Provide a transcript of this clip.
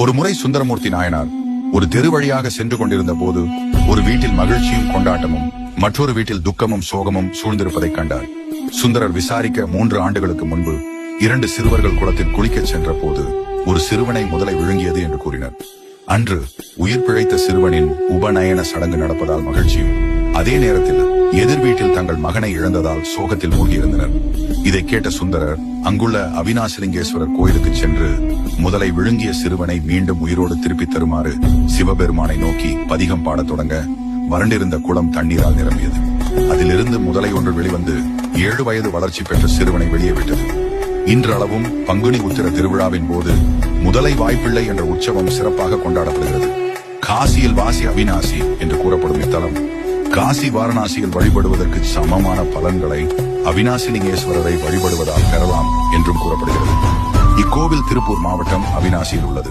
ஒரு முறை சுந்தரமூர்த்தி நாயனார் ஒரு தெரு வழியாக சென்று கொண்டிருந்த போது ஒரு வீட்டில் மகிழ்ச்சியும் கொண்டாட்டமும் மற்றொரு வீட்டில் துக்கமும் சோகமும் சூழ்ந்திருப்பதைக் கண்டார். சுந்தரர் விசாரிக்க 3 ஆண்டுகளுக்கு முன்பு 2 சிறுவர்கள் குளத்தில் குளிக்கச் சென்ற போது ஒரு சிறுவனை முதலை விழுங்கியது என்று கூறினர். அன்று உயிர் பிழைத்த சிறுவனின் உபநயன சடங்கு நடப்பதால் மகிழ்ச்சியும், அதே நேரத்தில் எதிர் வீட்டில் தங்கள் மகனை இழந்ததால் சோகத்தில் மூழ்கியிருந்தனர். இதை கேட்ட சுந்தரர் அங்குள்ள அவினாசிலிங்கேஸ்வரர் கோயிலுக்கு சென்று முதலை விழுங்கிய சிறுவனை மீண்டும் உயிரோடு திருப்பித் தருமாறு சிவபெருமானை நோக்கி பதிகம் பாடத் தொடங்க வறண்டிருந்த குளம் தண்ணீரால் நிரம்பியது. அதிலிருந்து முதலை ஒன்று வெளிவந்து 7 வயது வளர்ச்சி பெற்ற சிறுவனை வெளியே விட்டது. இன்றளவும் பங்குனி உத்திர திருவிழாவின் போது முதலை வாய்ப்பிள்ளை என்ற உற்சவம் சிறப்பாக கொண்டாடப்படுகிறது. காசியில் வாசி அவினாசி என்று கூறப்படும் இத்தலம் காசி வாரணாசியில் வழிபடுவதற்கு சமமான பலன்களை அவினாசிலிங்கேஸ்வரரை வழிபடுவதால் பெறலாம் என்றும் கூறப்படுகிறது. இக்கோவில் திருப்பூர் மாவட்டம் அவினாசியில் உள்ளது.